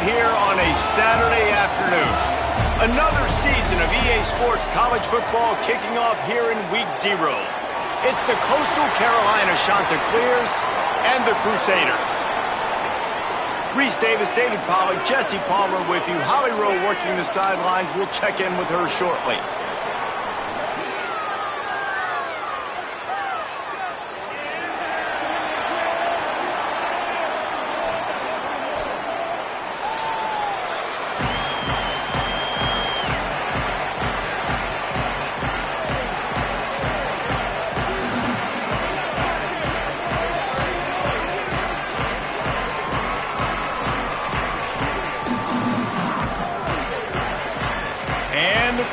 here on a Saturday afternoon. Another season of EA Sports College Football kicking off here in Week 0. It's the Coastal Carolina Chanticleers and the Crusaders. Reese Davis, David Pollack, Jesse Palmer with you. Holly Rowe working the sidelines. We'll check in with her shortly.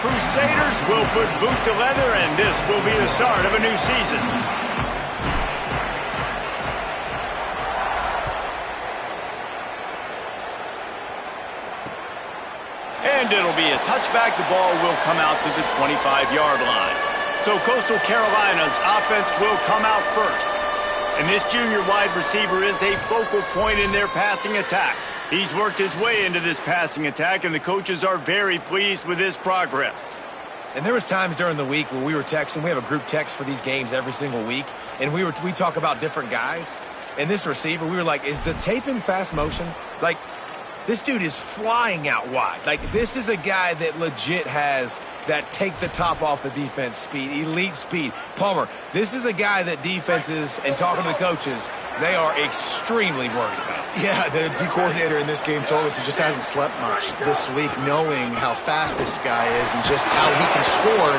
Crusaders will put boot to leather, and this will be the start of a new season. And it'll be a touchback. The ball will come out to the 25-yard line. So Coastal Carolina's offense will come out first. And this junior wide receiver is a focal point in their passing attack. He's worked his way into this passing attack, and the coaches are very pleased with his progress. And there was times during the week where we were texting. We have a group text for these games every single week, and we talk about different guys. And this receiver, we were like, is the tape in fast motion? Like, this dude is flying out wide. Like, this is a guy that legit has that take the top off the defense speed, elite speed. Palmer, this is a guy that defenses, and talking to the coaches, they are extremely worried about. Yeah, the D coordinator in this game told us he just hasn't slept much this week, knowing how fast this guy is and just how he can score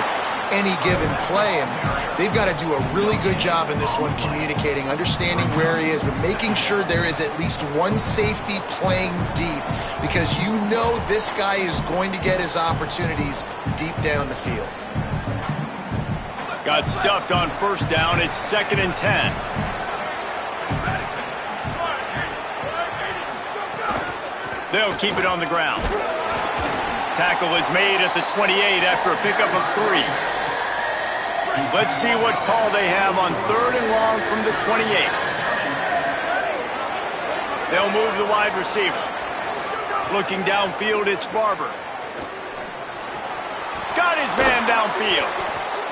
any given play. And they've got to do a really good job in this one communicating, understanding where he is, but making sure there is at least one safety playing deep, because you know this guy is going to get his opportunities deep down the field. Got stuffed on first down. It's 2nd and 10. They'll keep it on the ground. Tackle is made at the 28 after a pickup of 3. Let's see what call they have on 3rd and long from the 28. They'll move the wide receiver. Looking downfield, it's Barber. Got his man downfield.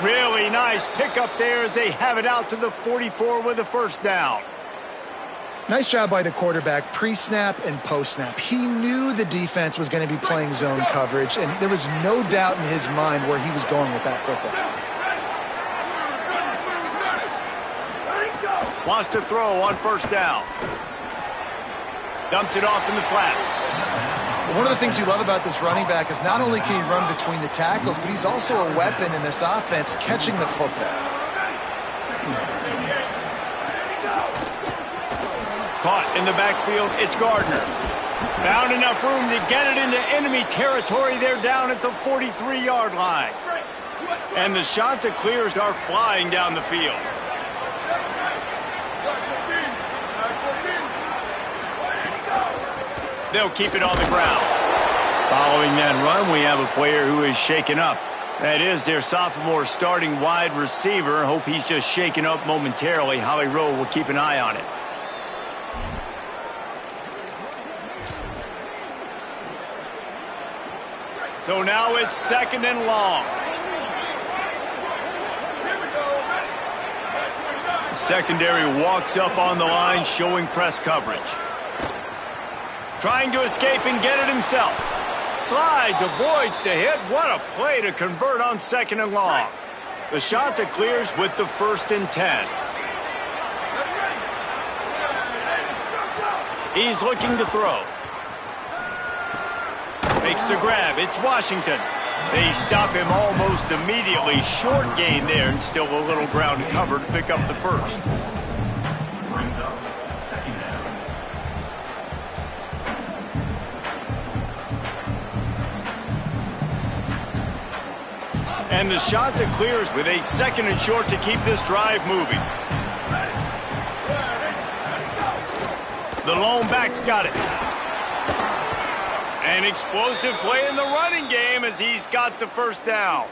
Really nice pickup there as they have it out to the 44 with a first down. Nice job by the quarterback, pre-snap and post-snap. He knew the defense was going to be playing zone coverage, and there was no doubt in his mind where he was going with that football. Wants to throw on first down. Dumps it off in the flats. One of the things you love about this running back is not only can he run between the tackles, but he's also a weapon in this offense catching the football. Caught in the backfield, it's Gardner. Found enough room to get it into enemy territory. They're down at the 43-yard line. And the Chanticleers are flying down the field. They'll keep it on the ground. Following that run, we have a player who is shaken up. That is their sophomore starting wide receiver. Hope he's just shaken up momentarily. Holly Rowe will keep an eye on it. So now it's 2nd and long. The secondary walks up on the line, showing press coverage. Trying to escape and get it himself. Slides, avoids the hit. What a play to convert on 2nd and long. The Chanticleers with the 1st and 10. He's looking to throw. Makes the grab. It's Washington. They stop him almost immediately. Short gain there, and still a little ground to cover to pick up the first. And the Chanticleers with a 2nd and short to keep this drive moving. The lone back's got it. An explosive play in the running game as he's got the first down.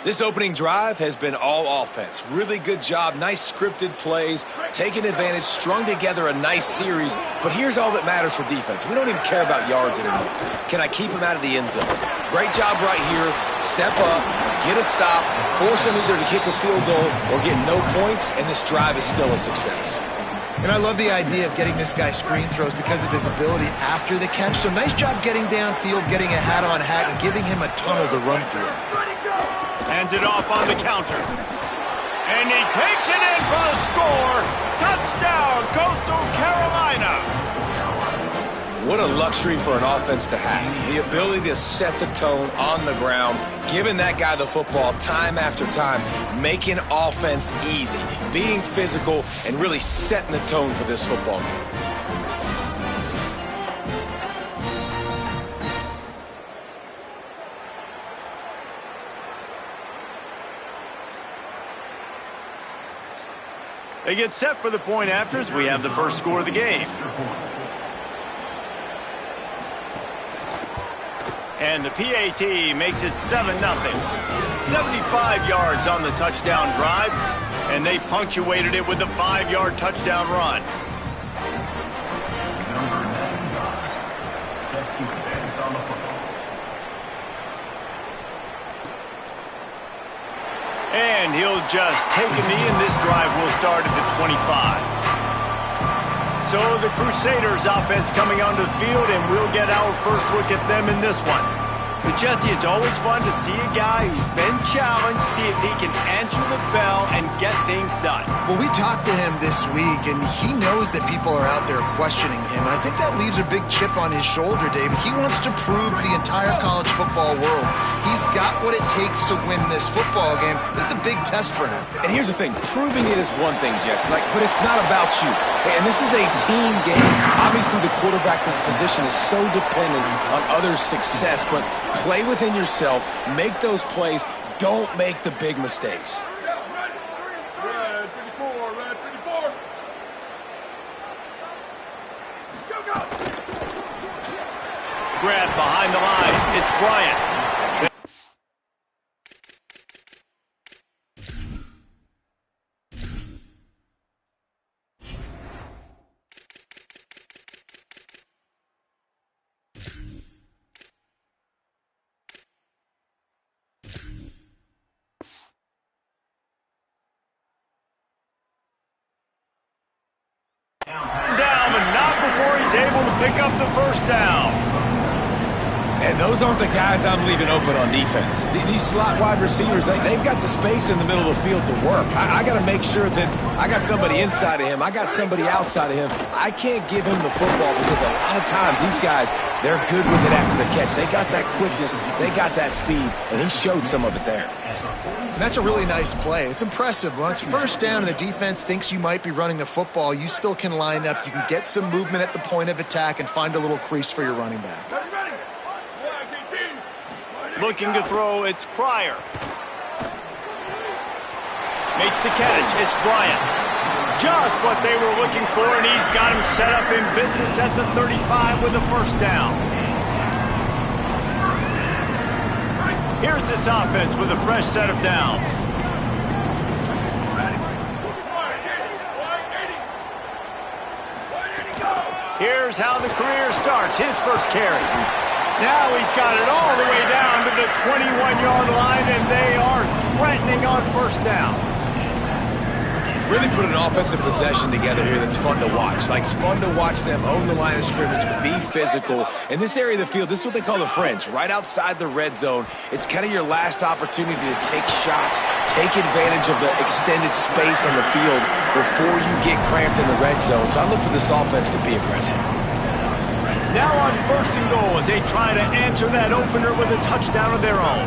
This opening drive has been all offense. Really good job, nice scripted plays, taking advantage, strung together a nice series. But here's all that matters for defense. We don't even care about yards anymore. Can I keep him out of the end zone? Great job right here. Step up, get a stop, force him either to kick a field goal or get no points, and this drive is still a success. And I love the idea of getting this guy screen throws because of his ability after the catch. So nice job getting downfield, getting a hat-on-hat, and giving him a tunnel to run through. Hands it off on the counter. And he takes it in for the score. Touchdown, Coastal Carolina. What a luxury for an offense to have. The ability to set the tone on the ground, giving that guy the football time after time, making offense easy, being physical, and really setting the tone for this football game. They get set for the point afters. We have the first score of the game. And the PAT makes it 7-0. 75 yards on the touchdown drive, and they punctuated it with a 5-yard touchdown run. And he'll just take a knee, and this drive will start at the 25. So the Crusaders offense coming onto the field, and we'll get our first look at them in this one. But Jesse, it's always fun to see a guy who's been challenged, see if he can answer the bell and get things done. Well, we talked to him this week, and he knows that people are out there questioning him. And I think that leaves a big chip on his shoulder, David. He wants to prove to the entire college football world he's got what it takes to win this football game. This is a big test for him. And here's the thing. Proving it is one thing, Jesse, but it's not about you. And this is a team game. Obviously, the quarterback position is so dependent on others' success, but play within yourself, make those plays, don't make the big mistakes. Red 54, red 54. Go. Grab behind the line. It's Bryant. Down, but not before he's able to pick up the first down. And those aren't the guys I'm leaving open on defense. These slot wide receivers, they've got the space in the middle of the field to work. I got to make sure that I got somebody inside of him. I got somebody outside of him. I can't give him the football because a lot of times these guys, they're good with it after the catch. They got that quickness. They got that speed, and he showed some of it there. And that's a really nice play. It's impressive. When it's first down and the defense thinks you might be running the football, you still can line up. You can get some movement at the point of attack and find a little crease for your running back. Looking to throw, it's Pryor. Makes the catch, it's Bryant. Just what they were looking for, and he's got him set up in business at the 35 with the first down. Here's this offense with a fresh set of downs. Here's how the career starts, his first carry. Now he's got it all the way down to the 21-yard line, and they are threatening on first down. Really put an offensive possession together here that's fun to watch. Like, it's fun to watch them own the line of scrimmage, be physical. In this area of the field, this is what they call the fringe, right outside the red zone. It's kind of your last opportunity to take shots, take advantage of the extended space on the field before you get cramped in the red zone. So I look for this offense to be aggressive. Now on first and goal as they try to answer that opener with a touchdown of their own.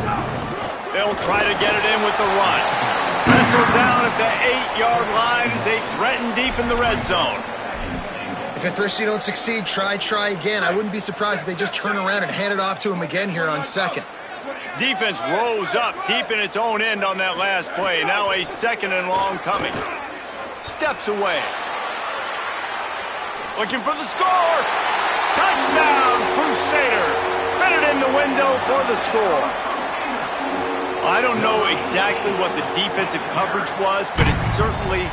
They'll try to get it in with the run. Wrestled down at the 8-yard line as they threaten deep in the red zone. If at first you don't succeed, try again. I wouldn't be surprised if they just turn around and hand it off to him again here on second. Defense rose up deep in its own end on that last play. Now a second and long coming. Steps away. Looking for the score. Touchdown, Crusader. Fit it in the window for the score. I don't know exactly what the defensive coverage was, but it certainly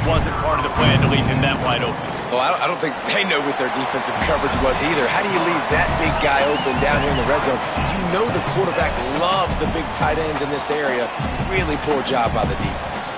wasn't part of the plan to leave him that wide open. Well, I don't think they know what their defensive coverage was either. How do you leave that big guy open down here in the red zone? You know the quarterback loves the big tight ends in this area. Really poor job by the defense.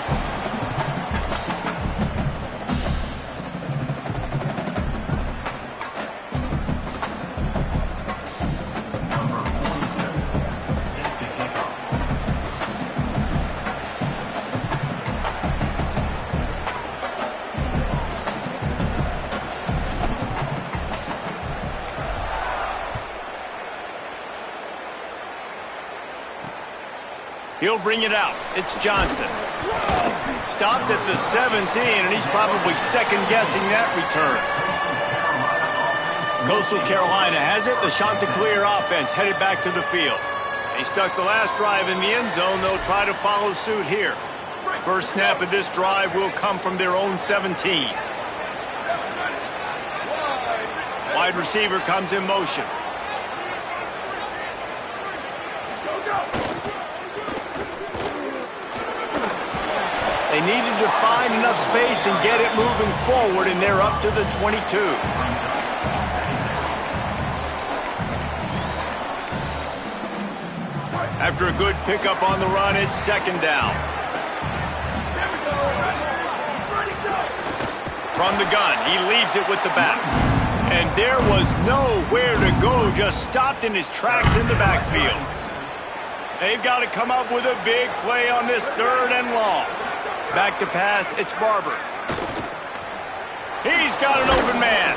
He'll bring it out. It's Johnson. Stopped at the 17, and he's probably second-guessing that return. Coastal Carolina has it. The Chanticleer offense headed back to the field. They stuck the last drive in the end zone. They'll try to follow suit here. First snap of this drive will come from their own 17. Wide receiver comes in motion. They needed to find enough space and get it moving forward, and they're up to the 22. After a good pickup on the run, it's second down. From the gun, he leaves it with the back. And there was nowhere to go, just stopped in his tracks in the backfield. They've got to come up with a big play on this third and long. Back to pass, it's Barber. He's got an open man.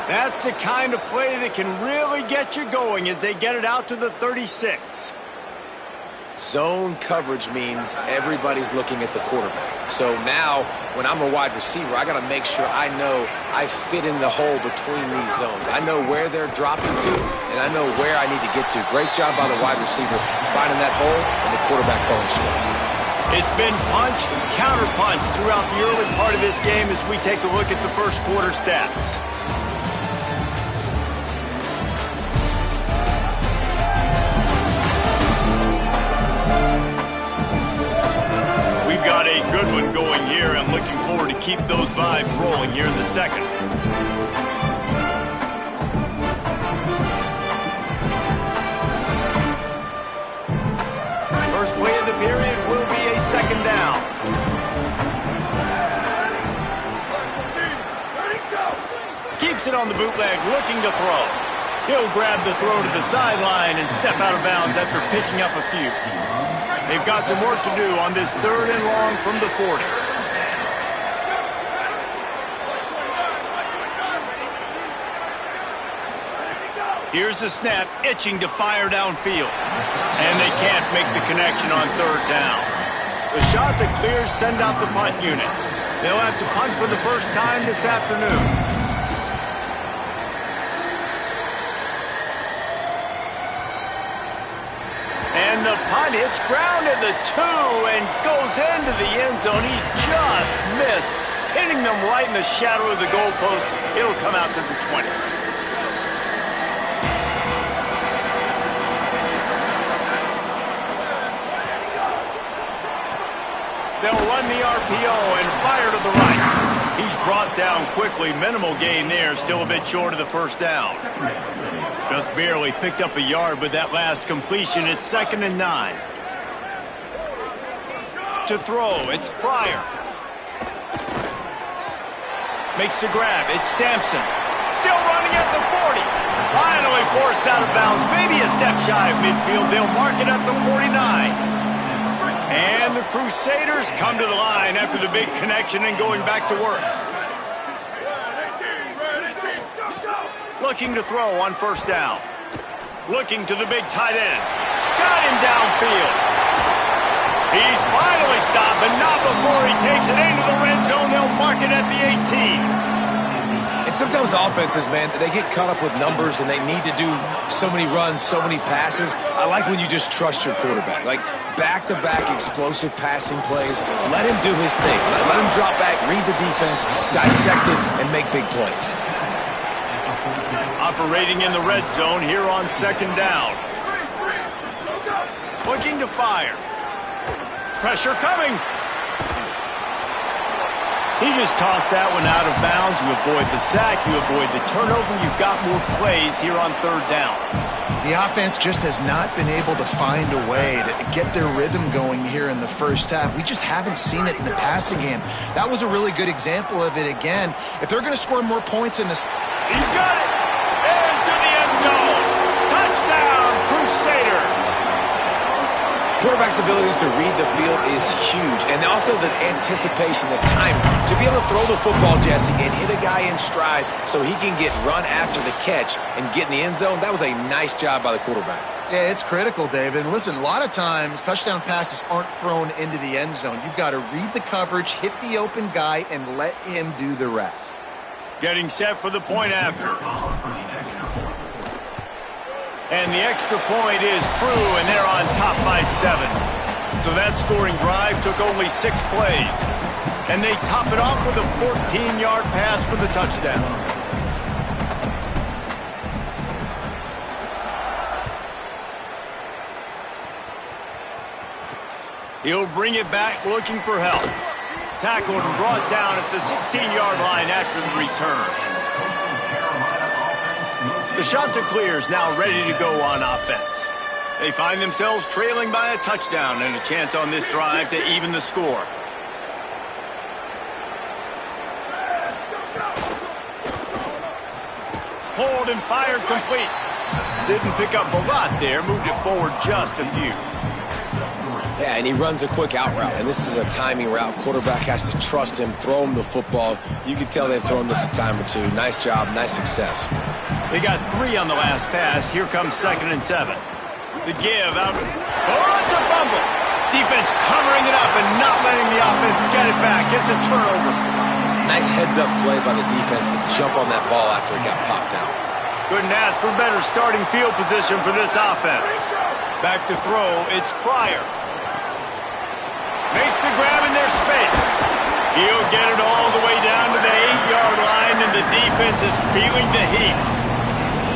That's the kind of play that can really get you going as they get it out to the 36. Zone coverage means everybody's looking at the quarterback. So now, when I'm a wide receiver, I got to make sure I know I fit in the hole between these zones. I know where they're dropping to, and I know where I need to get to. Great job by the wide receiver finding that hole and the quarterback going straight. It's been punch, counter-punch throughout the early part of this game as we take a look at the first quarter stats. We've got a good one going here. I'm looking forward to keep those vibes rolling here in the second. First play of the period will be a second down. Keeps it on the bootleg, looking to throw. He'll grab the throw to the sideline and step out of bounds after picking up a few. They've got some work to do on this third and long from the 40. Here's the snap, itching to fire downfield. And they can't make the connection on third down. The Chanticleers send out the punt unit. They'll have to punt for the first time this afternoon. And the punt hits ground at the 2 and goes into the end zone. He just missed, hitting them right in the shadow of the goalpost. It'll come out to the 20. They'll run the RPO and fire to the right. He's brought down quickly. Minimal gain there. Still a bit short of the first down. Just barely picked up a yard with that last completion. It's 2nd and 9. To throw, it's Pryor. Makes the grab. It's Sampson. Still running at the 40. Finally forced out of bounds. Maybe a step shy of midfield. They'll mark it at the 49. And the Crusaders come to the line after the big connection and going back to work. Looking to throw on first down. Looking to the big tight end. Got him downfield. He's finally stopped, but not before he takes it into the red zone. They'll mark it at the 18. And sometimes offenses, man, they get caught up with numbers and they need to do so many runs, so many passes. I like when you just trust your quarterback. Like back-to-back explosive passing plays. Let him do his thing. Let him drop back, read the defense, dissect it, and make big plays. Operating in the red zone here on second down. Looking to fire. Pressure coming. He just tossed that one out of bounds. You avoid the sack, you avoid the turnover. You've got more plays here on third down. The offense just has not been able to find a way to get their rhythm going here in the first half. We just haven't seen it in the passing game. That was a really good example of it again. If they're going to score more points in this... He's got it! Into the end zone! Touchdown, Crusader! Quarterback's abilities to read the field is huge, and also the anticipation, the time to be able to throw the football, Jesse, and hit a guy in stride so he can get run after the catch and get in the end zone. That was a nice job by the quarterback. Yeah, it's critical, David. And listen, a lot of times touchdown passes aren't thrown into the end zone. You've got to read the coverage, hit the open guy, and let him do the rest. Getting set for the point after. And the extra point is true, and they're on top by 7. So that scoring drive took only 6 plays. And they top it off with a 14-yard pass for the touchdown. He'll bring it back looking for help. Tackled and brought down at the 16-yard line after the return. The Chanticleers now ready to go on offense. They find themselves trailing by a touchdown and a chance on this drive to even the score. Hold and fired complete. Didn't pick up a lot there, moved it forward just a few. Yeah, and he runs a quick out route, and this is a timing route. Quarterback has to trust him, throw him the football. You can tell they've thrown this a time or two. Nice job, nice success. They got 3 on the last pass. Here comes 2nd and 7. The give out. Oh, it's a fumble. Defense covering it up and not letting the offense get it back. It's a turnover. Nice heads-up play by the defense to jump on that ball after it got popped out. Couldn't ask for better starting field position for this offense. Back to throw. It's Pryor. Makes the grab in their space. He'll get it all the way down to the 8-yard line, and the defense is feeling the heat.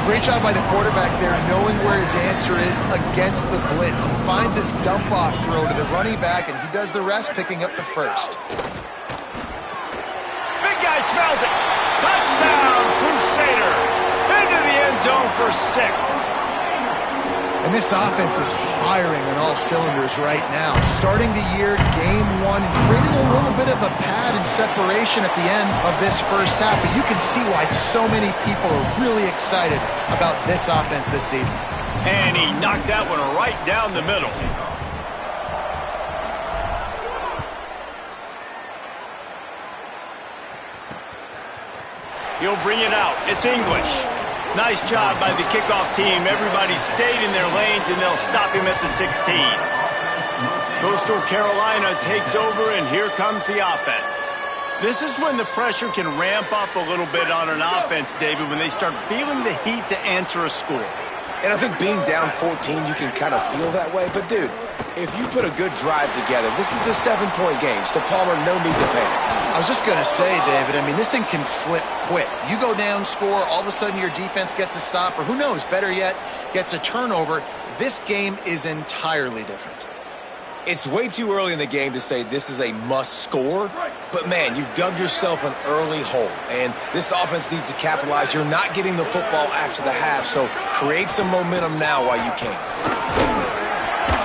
Great job by the quarterback there, knowing where his answer is against the blitz. He finds his dump-off throw to the running back, and he does the rest, picking up the first. Big guy smells it. Touchdown, Crusader. Into the end zone for 6. And this offense is firing on all cylinders right now. Starting the year, game 1, creating a little bit of a pad and separation at the end of this first half. But you can see why so many people are really excited about this offense this season. And he knocked that one right down the middle. He'll bring it out. It's English. Nice job by the kickoff team. Everybody stayed in their lanes, and they'll stop him at the 16. Coastal Carolina takes over, and here comes the offense. This is when the pressure can ramp up a little bit on an offense, David, when they start feeling the heat to answer a score. And I think being down 14, you can kind of feel that way. But, dude, if you put a good drive together, this is a 7-point game, so Palmer, no need to panic. I was just going to say, David, I mean, this thing can flip quick. You go down, score, all of a sudden your defense gets a stop, or who knows, better yet, gets a turnover. This game is entirely different. It's way too early in the game to say this is a must score, but man, you've dug yourself an early hole, and this offense needs to capitalize. You're not getting the football after the half, so create some momentum now while you can.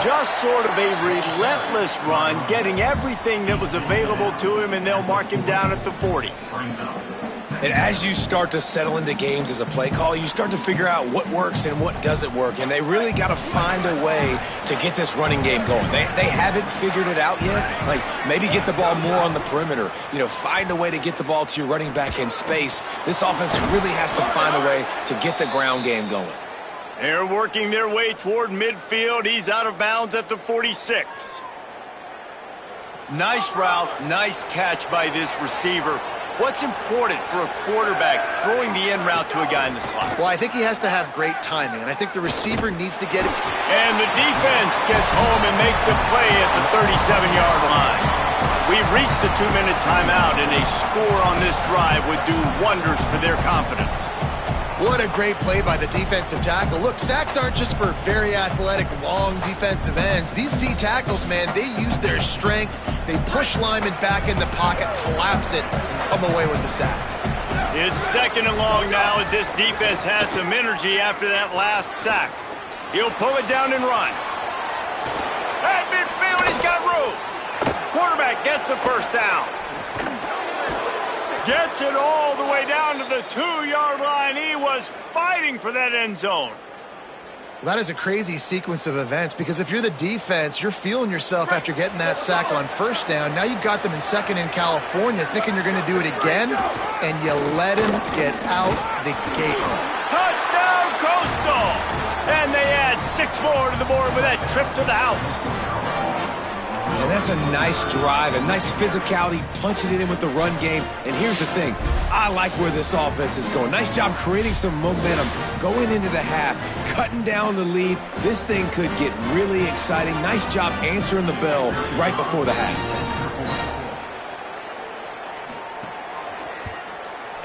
Just sort of a relentless run, getting everything that was available to him, and they'll mark him down at the 40. And as you start to settle into games as a play call, you start to figure out what works and what doesn't work. And they really got to find a way to get this running game going. They haven't figured it out yet. Like, maybe get the ball more on the perimeter. You know, find a way to get the ball to your running back in space. This offense really has to find a way to get the ground game going. They're working their way toward midfield. He's out of bounds at the 46. Nice route, nice catch by this receiver. What's important for a quarterback throwing the end route to a guy in the slot? Well, I think he has to have great timing, and I think the receiver needs to get it. And the defense gets home and makes a play at the 37-yard line. We've reached the 2-minute timeout, and a score on this drive would do wonders for their confidence. What a great play by the defensive tackle. Look, sacks aren't just for very athletic, long defensive ends. These D tackles, man, they use their strength. They push linemen back in the pocket, collapse it, and come away with the sack. It's 2nd and long now as this defense has some energy after that last sack. He'll pull it down and run. At midfield, he's got room. Quarterback gets the first down. Gets it all the way down to the 2-yard line. He was fighting for that end zone. That is a crazy sequence of events because if you're the defense, you're feeling yourself after getting that sack on first down. Now you've got them in 2nd in California thinking you're going to do it again, and you let him get out the gate. Touchdown, Coastal! And they add 6 more to the board with that trip to the house. And that's a nice drive, a nice physicality, punching it in with the run game. And here's the thing. I like where this offense is going. Nice job creating some momentum, going into the half, cutting down the lead. This thing could get really exciting. Nice job answering the bell right before the half.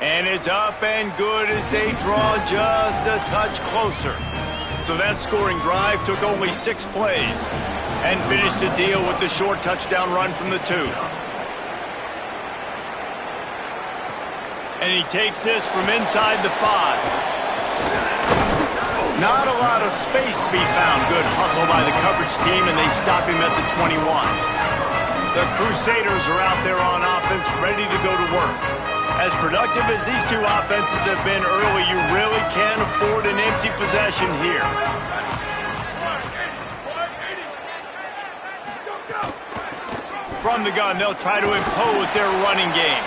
And it's up and good as they draw just a touch closer. So that scoring drive took only 6 plays and finished the deal with the short touchdown run from the 2. And he takes this from inside the 5. Not a lot of space to be found. Good hustle by the coverage team, and they stop him at the 21. The Crusaders are out there on offense, ready to go to work. As productive as these two offenses have been early, you really can't afford an empty possession here. From the gun, they'll try to impose their running game.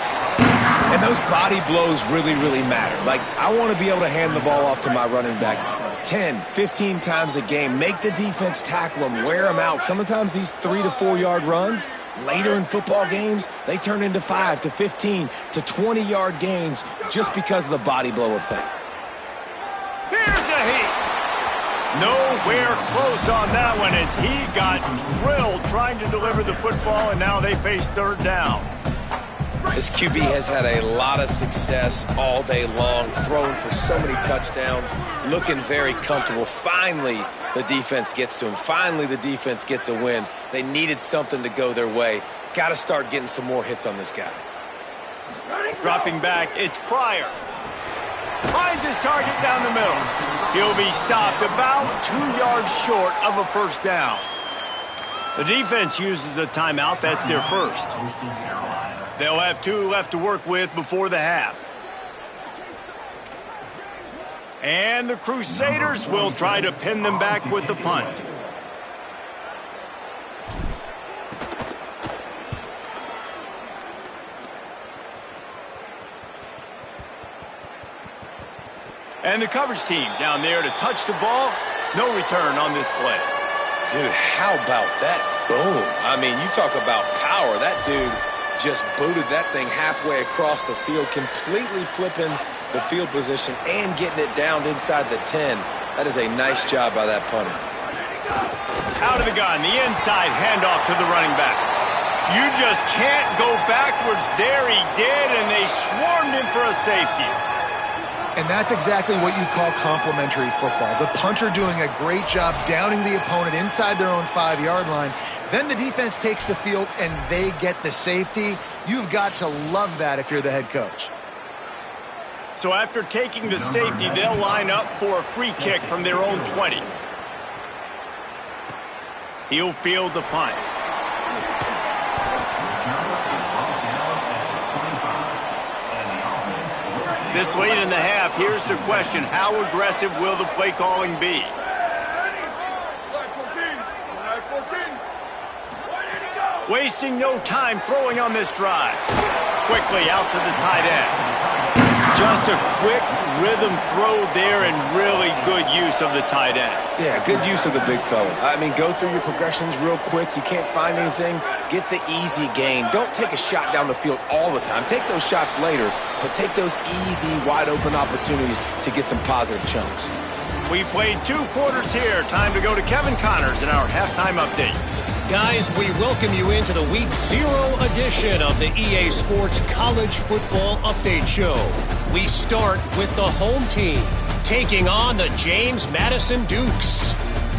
And those body blows really, really matter. Like, I want to be able to hand the ball off to my running back 10, 15 times a game. Make the defense tackle them, wear them out. Sometimes these 3 to 4 yard runs, later in football games, they turn into 5 to 15 to 20 yard gains just because of the body blow effect. Here's a heat. Nowhere close on that one as he got drilled trying to deliver the football, and now they face 3rd down. This QB has had a lot of success all day long, throwing for so many touchdowns, looking very comfortable. Finally, the defense gets to him. Finally, the defense gets a win. They needed something to go their way. Got to start getting some more hits on this guy. Dropping back, it's Pryor. Finds his target down the middle. He'll be stopped about 2 yards short of a first down. The defense uses a timeout. That's their first. They'll have 2 left to work with before the half. And the Crusaders will try to pin them back with the punt. And the coverage team down there to touch the ball. No return on this play. Dude, how about that boom? I mean, you talk about power. That dude just booted that thing halfway across the field, completely flipping the field position and getting it down inside the 10. That is a nice job by that punter. Out of the gun, the inside handoff to the running back. You just can't go backwards there. He did, and they swarmed him for a safety. And that's exactly what you call complementary football. The punter doing a great job downing the opponent inside their own 5-yard line. Then the defense takes the field and they get the safety. You've got to love that if you're the head coach. So after taking the safety, they'll line up for a free kick from their own 20. He'll field the punt. This late in the half, here's the question. How aggressive will the play calling be? Wasting no time throwing on this drive. Quickly out to the tight end. Just a quick rhythm throw there and really good use of the tight end. Yeah, good use of the big fella. I mean, go through your progressions real quick. You can't find anything, get the easy gain. Don't take a shot down the field all the time. Take those shots later, but take those easy, wide-open opportunities to get some positive chunks. We played 2 quarters here. Time to go to Kevin Connors in our halftime update. Guys, we welcome you into the Week 0 edition of the EA Sports College Football Update Show. We start with the home team taking on the James Madison Dukes.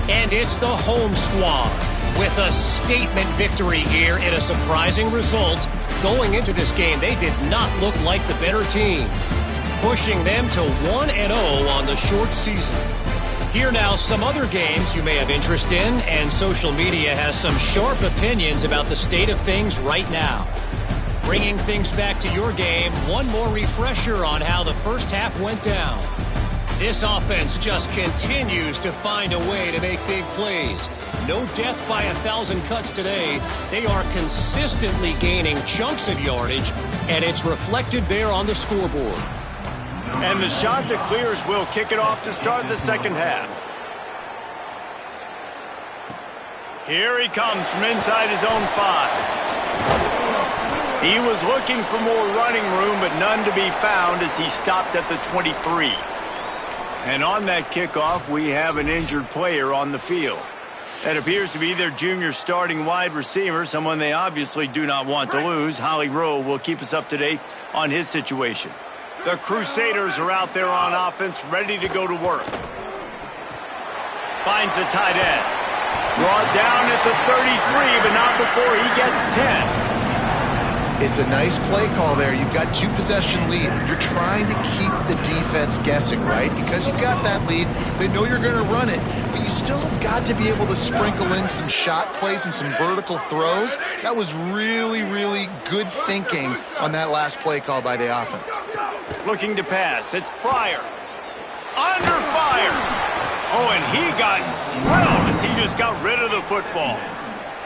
And it's the home squad with a statement victory here in a surprising result. Going into this game, they did not look like the better team, pushing them to 1-0 on the short season. Here now, some other games you may have interest in, and social media has some sharp opinions about the state of things right now. Bringing things back to your game, one more refresher on how the first half went down. This offense just continues to find a way to make big plays. No death by 1,000 cuts today. They are consistently gaining chunks of yardage, and it's reflected there on the scoreboard. And the Chanticleers will kick it off to start the second half. Here he comes from inside his own 5. He was looking for more running room, but none to be found as he stopped at the 23. And on that kickoff, we have an injured player on the field. That appears to be their junior starting wide receiver, someone they obviously do not want to lose. Holly Rowe will keep us up to date on his situation. The Crusaders are out there on offense, ready to go to work. Finds a tight end. Brought down at the 33, but not before he gets 10. It's a nice play call there. You've got 2-possession lead. You're trying to keep the defense guessing, right? Because you've got that lead, they know you're going to run it, but you still have got to be able to sprinkle in some shot plays and some vertical throws. That was really, really good thinking on that last play call by the offense. Looking to pass. It's Pryor. Under fire. Oh, and he got drilled as he just got rid of the football.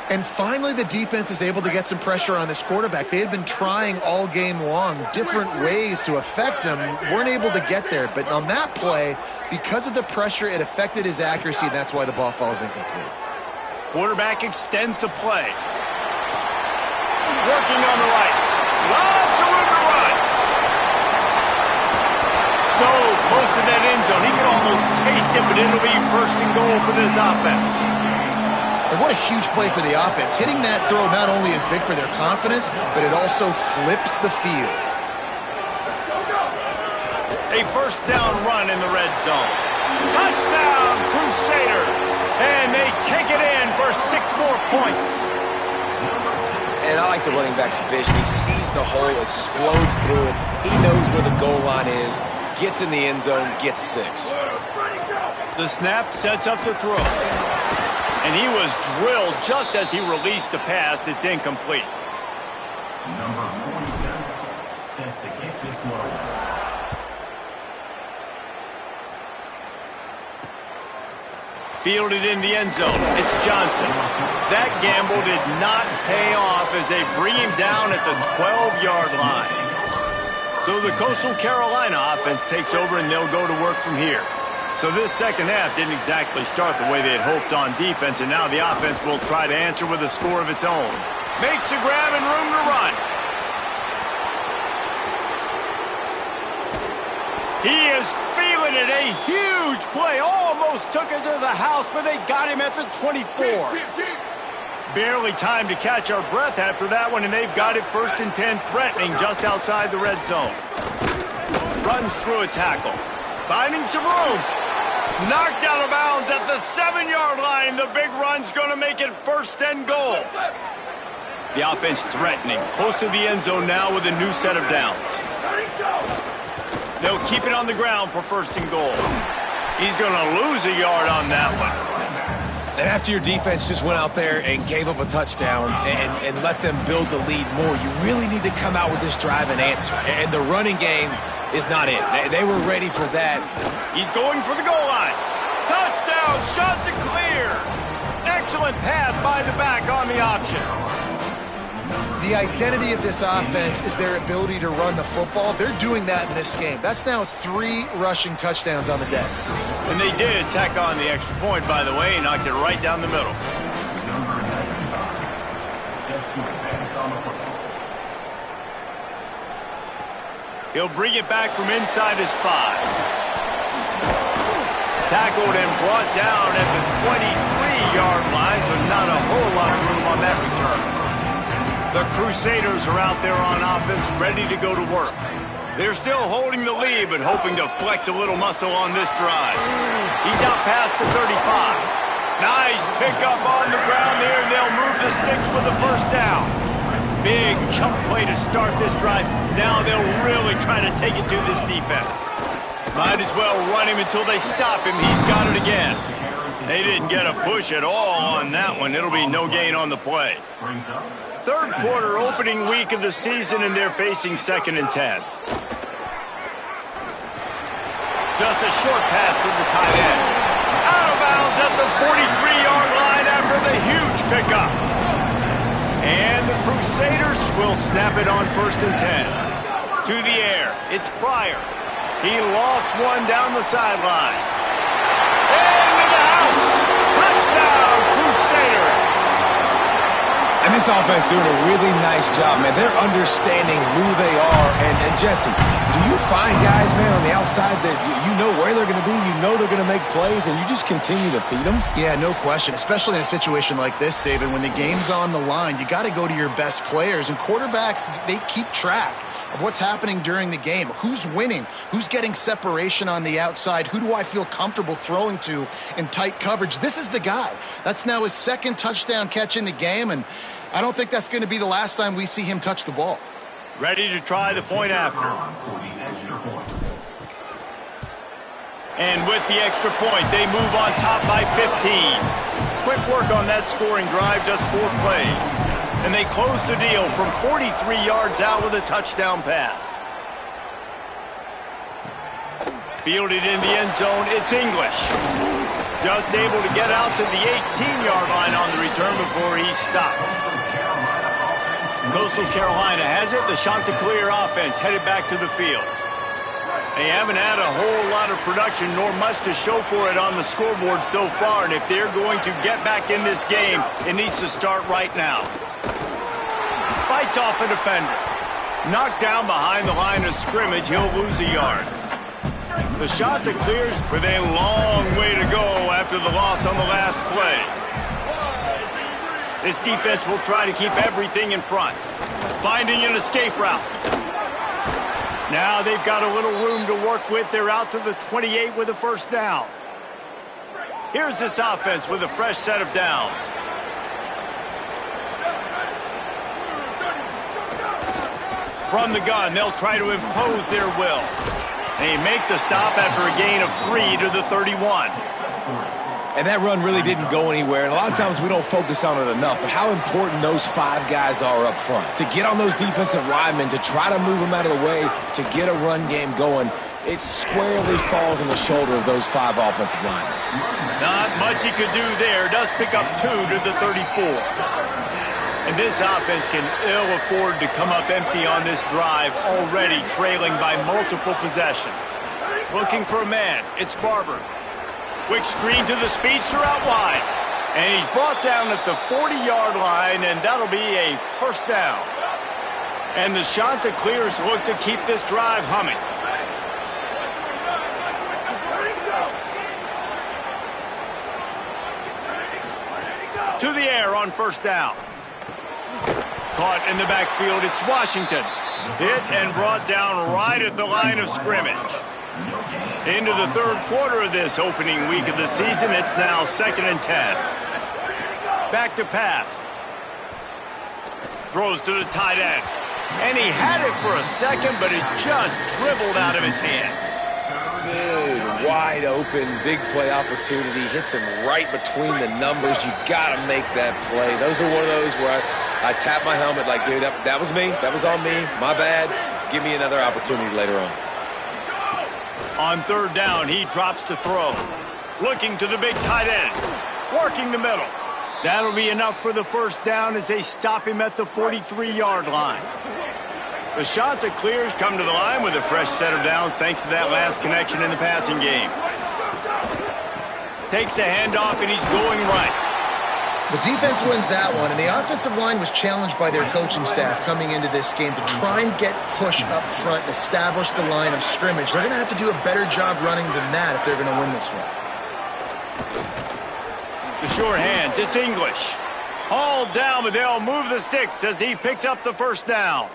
And finally, the defense is able to get some pressure on this quarterback. They had been trying all game long different ways to affect him, weren't able to get there. But on that play, because of the pressure, it affected his accuracy, and that's why the ball falls incomplete. Quarterback extends the play. Working on the right. Lots of room to run. So close to that end zone. He can almost taste it, but it'll be first and goal for this offense. And what a huge play for the offense. Hitting that throw not only is big for their confidence, but it also flips the field. A first down run in the red zone. Touchdown, Crusader. And they take it in for 6 more points. And I like the running back's vision. He sees the hole, explodes through it. He knows where the goal line is, gets in the end zone, gets 6. The snap sets up the throw. And he was drilled just as he released the pass. It's incomplete. Number 47, set to kick this one. Fielded in the end zone. It's Johnson. That gamble did not pay off as they bring him down at the 12-yard line. So the Coastal Carolina offense takes over, and they'll go to work from here. So this second half didn't exactly start the way they had hoped on defense, and now the offense will try to answer with a score of its own. Makes a grab and room to run. He is feeling it. A huge play. Almost took it to the house, but they got him at the 24. Barely time to catch our breath after that one, and they've got it 1st and 10, threatening just outside the red zone. Runs through a tackle. Finding some room. Knocked out of bounds at the 7-yard line. The big run's going to make it 1st and goal. The offense threatening. Close to the end zone now with a new set of downs. They'll keep it on the ground for 1st and goal. He's going to lose a yard on that one. And after your defense just went out there and gave up a touchdown and let them build the lead more, you really need to come out with this drive and answer. And the running game is not it. They were ready for that. He's going for the goal line. Touchdown, Chanticleer. Excellent pass by the back on the option. The identity of this offense is their ability to run the football. They're doing that in this game. That's now 3 rushing touchdowns on the day. And they did tack on the extra point, by the way, and knocked it right down the middle. Number 95, set to advance on the football. He'll bring it back from inside his 5. Tackled and brought down at the 23-yard line, so not a whole lot of room on that return. The Crusaders are out there on offense, ready to go to work. They're still holding the lead, but hoping to flex a little muscle on this drive. He's out past the 35. Nice pickup on the ground there, and they'll move the sticks with the first down. Big chunk play to start this drive. Now they'll really try to take it to this defense. Might as well run him until they stop him. He's got it again. They didn't get a push at all on that one. It'll be no gain on the play. Third quarter opening week of the season, and they're facing 2nd and 10. Just a short pass to the tight end. Out of bounds at the 43-yard line after the huge pickup. And the Crusaders will snap it on 1st and 10. To the air, it's Pryor. He lost one down the sideline. Into the house. Touchdown, Crusaders. And this offense doing a really nice job, man. They're understanding who they are. And Jesse, do you find guys, man, on the outside that you know where they're going to be, you know they're going to make plays, and you just continue to feed them? Yeah, no question, especially in a situation like this, David. When the game's on the line, you got to go to your best players. And quarterbacks, they keep track of what's happening during the game. Who's winning? Who's getting separation on the outside? Who do I feel comfortable throwing to in tight coverage? This is the guy. That's now his 2nd touchdown catch in the game, and I don't think that's going to be the last time we see him touch the ball. Ready to try the point after. And with the extra point, they move on top by 15. Quick work on that scoring drive, just 4 plays. And they close the deal from 43 yards out with a touchdown pass. Fielded in the end zone, it's English. Just able to get out to the 18-yard line on the return before he's stopped. Coastal Carolina has it. The Chanticleer offense headed back to the field. They haven't had a whole lot of production, nor much to show for it on the scoreboard so far. And if they're going to get back in this game, it needs to start right now. Fights off a defender. Knocked down behind the line of scrimmage, he'll lose a yard. The Chanticleers with a long way to go after the loss on the last play. This defense will try to keep everything in front. Finding an escape route. Now they've got a little room to work with. They're out to the 28 with a first down. Here's this offense with a fresh set of downs. From the gun, they'll try to impose their will. They make the stop after a gain of 3 to the 31. And that run really didn't go anywhere. And a lot of times we don't focus on it enough. But how important those 5 guys are up front. To get on those defensive linemen, to try to move them out of the way, to get a run game going, it squarely falls on the shoulder of those 5 offensive linemen. Not much he could do there. Does pick up 2 to the 34. And this offense can ill afford to come up empty on this drive, already trailing by multiple possessions. Looking for a man. It's Barber. Quick screen to the speedster out wide. And he's brought down at the 40-yard line, and that'll be a first down. And the Chanticleers look to keep this drive humming. To the air on first down. Caught in the backfield, it's Washington. Hit and brought down right at the line of scrimmage. Into the third quarter of this opening week of the season, it's now 2nd and 10. Back to pass. Throws to the tight end. And he had it for a second, but it just dribbled out of his hands. Dude, wide open, big play opportunity. Hits him right between the numbers. You got to make that play. Those are one of those where I tap my helmet like, dude, that was me. That was on me. My bad. Give me another opportunity later on. On third down, he drops to throw. Looking to the big tight end. Working the middle. That'll be enough for the first down as they stop him at the 43-yard line. The Chanticleers come to the line with a fresh set of downs thanks to that last connection in the passing game. Takes a handoff, and he's going right. The defense wins that one, and the offensive line was challenged by their coaching staff coming into this game to try and get push up front and establish the line of scrimmage. They're going to have to do a better job running than that if they're going to win this one. The short hands, it's English. Hauled down, but they'll move the sticks as he picks up the first down.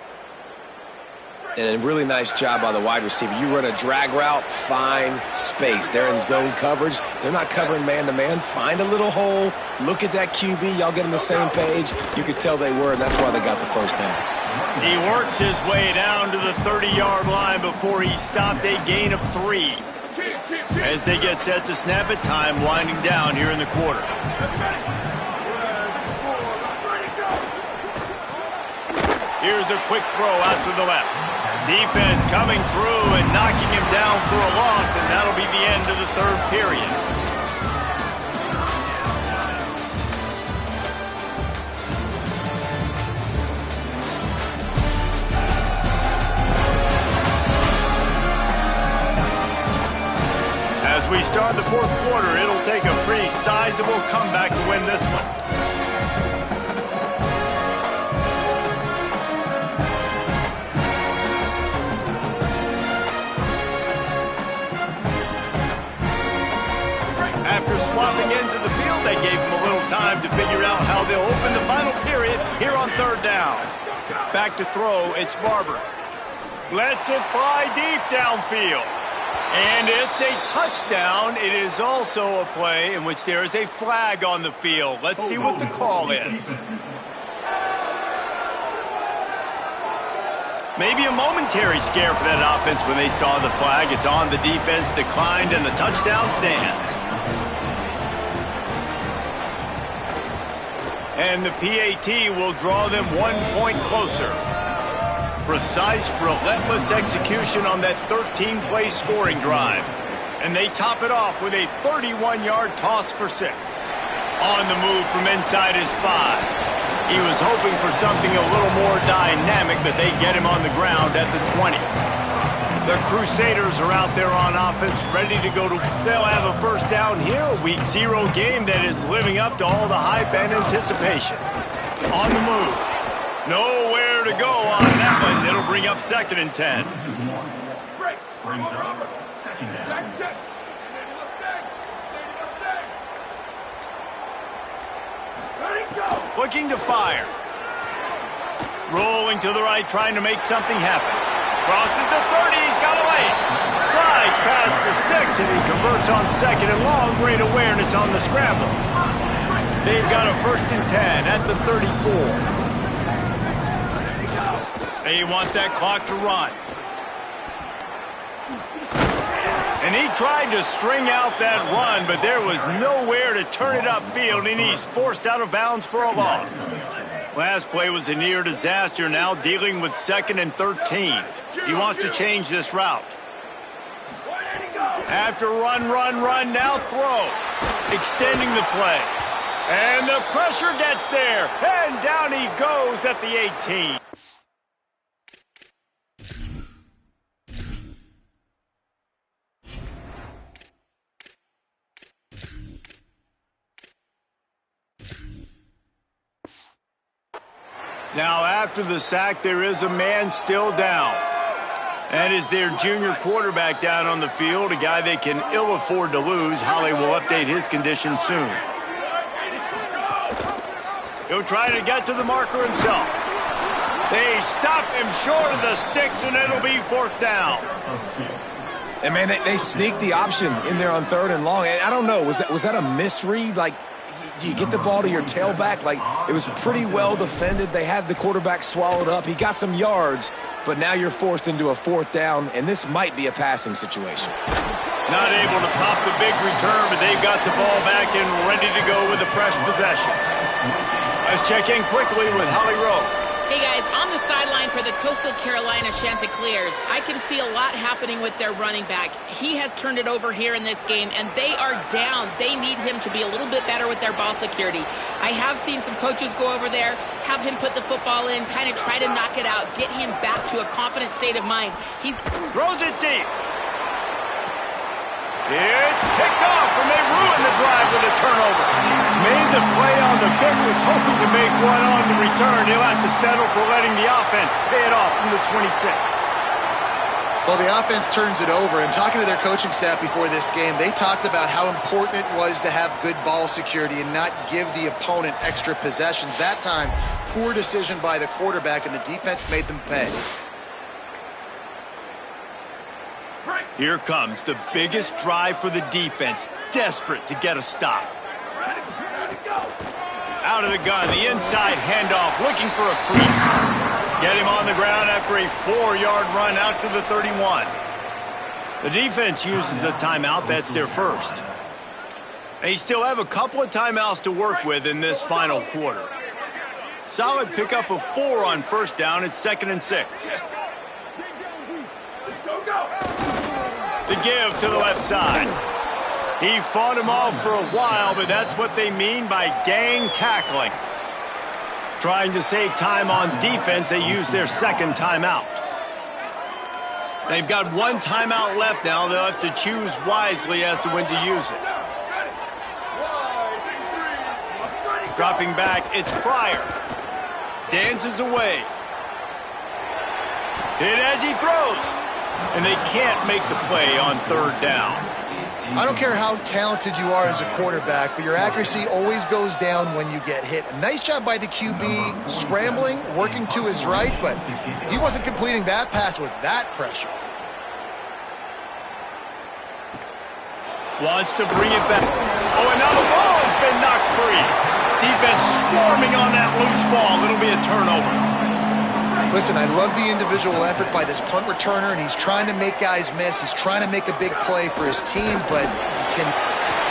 And a really nice job by the wide receiver. You run a drag route, find space. They're in zone coverage. They're not covering man-to-man. Find a little hole. Look at that QB. Y'all get on the same page. You could tell they were, and that's why they got the first down. He works his way down to the 30-yard line before he stopped, a gain of 3. As they get set to snap it, time winding down here in the quarter. Here's a quick throw out to the left. Defense coming through and knocking him down for a loss, and that'll be the end of the third period. As we start the fourth quarter, it'll take a pretty sizable comeback to win this one. After swapping ends of the field, they gave him a little time to figure out how they'll open the final period here on third down. Back to throw, it's Barber. Lets it fly deep downfield. And it's a touchdown. It is also a play in which there is a flag on the field. Let's see what the call is. Maybe a momentary scare for that offense when they saw the flag. It's on, the defense declined, and the touchdown stands. And the PAT will draw them 1 point closer. Precise, relentless execution on that 13-play scoring drive. And they top it off with a 31-yard toss for 6. On the move from inside his 5. He was hoping for something a little more dynamic, but they get him on the ground at the 20. The Crusaders are out there on offense, ready to go. They'll have a first down here, a Week 0 game that is living up to all the hype and anticipation. On the move. Nowhere to go on that one. It'll bring up 2nd and 10. Break. Brings up second down. Check. Ready, go. Looking to fire. Rolling to the right, trying to make something happen. Crosses the 30, he's got away. Slides past the sticks, and he converts on 2nd and long. Great awareness on the scramble. They've got a 1st and 10 at the 34. They want that clock to run. And he tried to string out that run, but there was nowhere to turn it upfield, and he's forced out of bounds for a loss. Last play was a near disaster, now dealing with 2nd and 13. He wants to change this route. After run, now throw. Extending the play. And the pressure gets there, and down he goes at the 18. Now, after the sack, there is a man still down. That is their junior quarterback down on the field, a guy they can ill afford to lose. Holly will update his condition soon. He'll try to get to the marker himself. They stop him short of the sticks, and it'll be 4th down. And, man, they sneaked the option in there on 3rd and long. And I don't know, was that a misread? Like, do you get the ball to your tailback? Like, it was pretty well defended. They had the quarterback swallowed up. He got some yards, but now you're forced into a 4th down, and this might be a passing situation. Not able to pop the big return, but they've got the ball back and ready to go with a fresh possession. Let's check in quickly with Holly Rowe. Hey guys, on the sideline for the Coastal Carolina Chanticleers, I can see a lot happening with their running back. He has turned it over here in this game, and they are down. They need him to be a little bit better with their ball security. I have seen some coaches go over there, have him put the football in, kind of try to knock it out, get him back to a confident state of mind. He's throws it deep. It's picked off, and they ruined the drive with a turnover. Made the play on the pick, was hoping to make one on the return. He'll have to settle for letting the offense pay it off from the 26. Well, the offense turns it over, and talking to their coaching staff before this game, they talked about how important it was to have good ball security and not give the opponent extra possessions. That time, poor decision by the quarterback, and the defense made them pay. Here comes the biggest drive for the defense, desperate to get a stop. Out of the gun, the inside handoff, looking for a crease. Get him on the ground after a 4-yard run out to the 31. The defense uses a timeout. That's their first. They still have a couple of timeouts to work with in this final quarter. Solid pickup of 4 on first down. It's 2nd and 6. The give to the left side. He fought him off for a while, but that's what they mean by gang tackling. Trying to save time on defense, they use their second timeout. They've got 1 timeout left now. They'll have to choose wisely as to when to use it. Dropping back, it's Pryor. Dances away. Hit as he throws. And they can't make the play on 3rd down. I don't care how talented you are as a quarterback, but your accuracy always goes down when you get hit. A nice job by the QB scrambling, working to his right, but he wasn't completing that pass with that pressure. Wants to bring it back. Oh, and now the ball has been knocked free. Defense swarming on that loose ball. It'll be a turnover. Listen, I love the individual effort by this punt returner, and he's trying to make guys miss. He's trying to make a big play for his team, but can...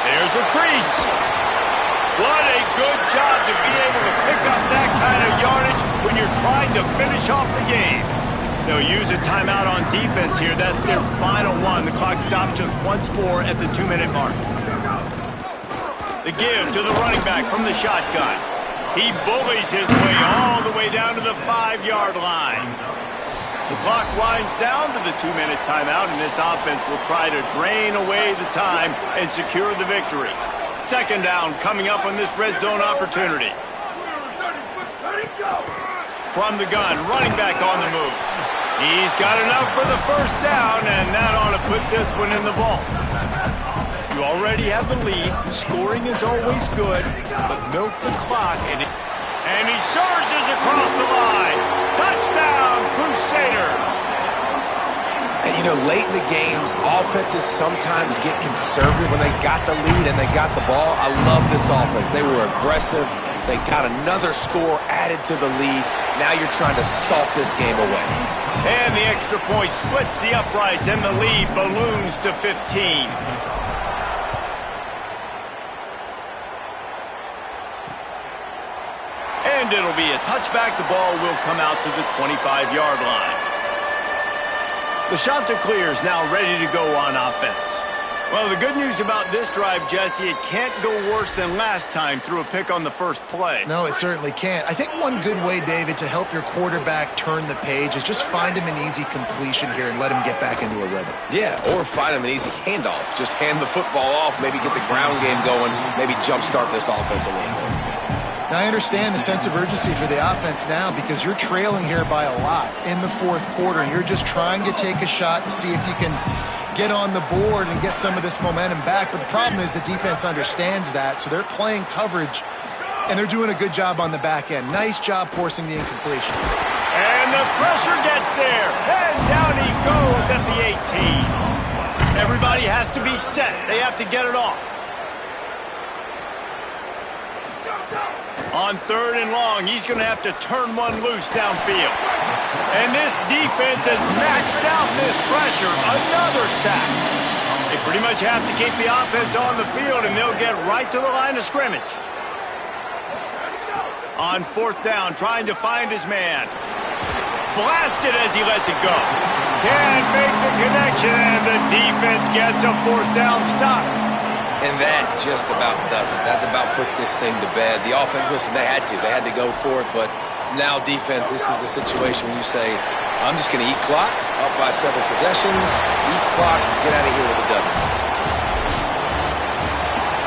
There's a crease. What a good job to be able to pick up that kind of yardage when you're trying to finish off the game. They'll use a timeout on defense here. That's their final one. The clock stops just once more at the 2-minute mark. The give to the running back from the shotgun. He bullies his way all the way down to the 5-yard line. The clock winds down to the 2-minute timeout, and this offense will try to drain away the time and secure the victory. 2nd down coming up on this red zone opportunity. From the gun, running back on the move. He's got enough for the 1st down, and that ought to put this one in the vault. You already have the lead. Scoring is always good, but milk the clock, and he surges across the line. Touchdown, Crusaders! And, you know, late in the games, offenses sometimes get conservative when they got the lead and they got the ball. I love this offense. They were aggressive. They got another score added to the lead. Now you're trying to salt this game away. And the extra point splits the uprights, and the lead balloons to 15. And it'll be a touchback. The ball will come out to the 25-yard line. The Chanticleers now ready to go on offense. Well, the good news about this drive, Jesse, it can't go worse than last time through a pick on the first play. No, it certainly can't. I think one good way, David, to help your quarterback turn the page is just find him an easy completion here and let him get back into a rhythm. Yeah, or find him an easy handoff. Just hand the football off, maybe get the ground game going, maybe jumpstart this offense a little bit. Now, I understand the sense of urgency for the offense now because you're trailing here by a lot in the 4th quarter, and you're just trying to take a shot to see if you can get on the board and get some of this momentum back. But the problem is the defense understands that, so they're playing coverage, and they're doing a good job on the back end. Nice job forcing the incompletion. And the pressure gets there, and down he goes at the 18. Everybody has to be set. They have to get it off. On 3rd and long, he's going to have to turn one loose downfield. And this defense has maxed out this pressure. Another sack. They pretty much have to keep the offense on the field, and they'll get right to the line of scrimmage. On 4th down, trying to find his man. Blasted as he lets it go. Can't make the connection, and the defense gets a 4th down stop. And that just about does it. That about puts this thing to bed. The offense, listen, they had to go for it, but now defense, this is the situation when you say, I'm just going to eat clock, up by several possessions, eat clock, get out of here with a W.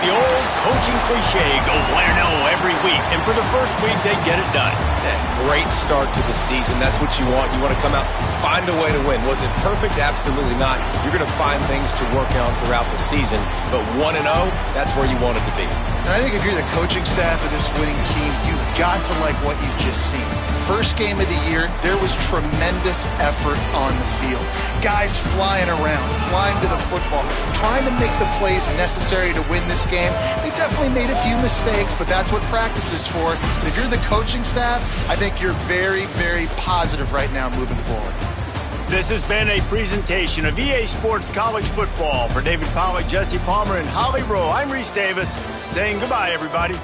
The old coaching cliche go 1-0 every week, and for the first week, they get it done. Yeah, great start to the season. That's what you want. You want to come out, find a way to win. Was it perfect? Absolutely not. You're going to find things to work on throughout the season, but 1-0, that's where you want it to be. And I think if you're the coaching staff of this winning team, you've got to like what you've just seen. First game of the year, there was tremendous effort on the field. Guys flying around, flying to the football, trying to make the plays necessary to win this game. They definitely made a few mistakes, but that's what practice is for. And if you're the coaching staff, I think you're very, very positive right now moving forward. This has been a presentation of EA Sports College Football. For David Pollack, Jesse Palmer, and Holly Rowe, I'm Reese Davis saying goodbye, everybody.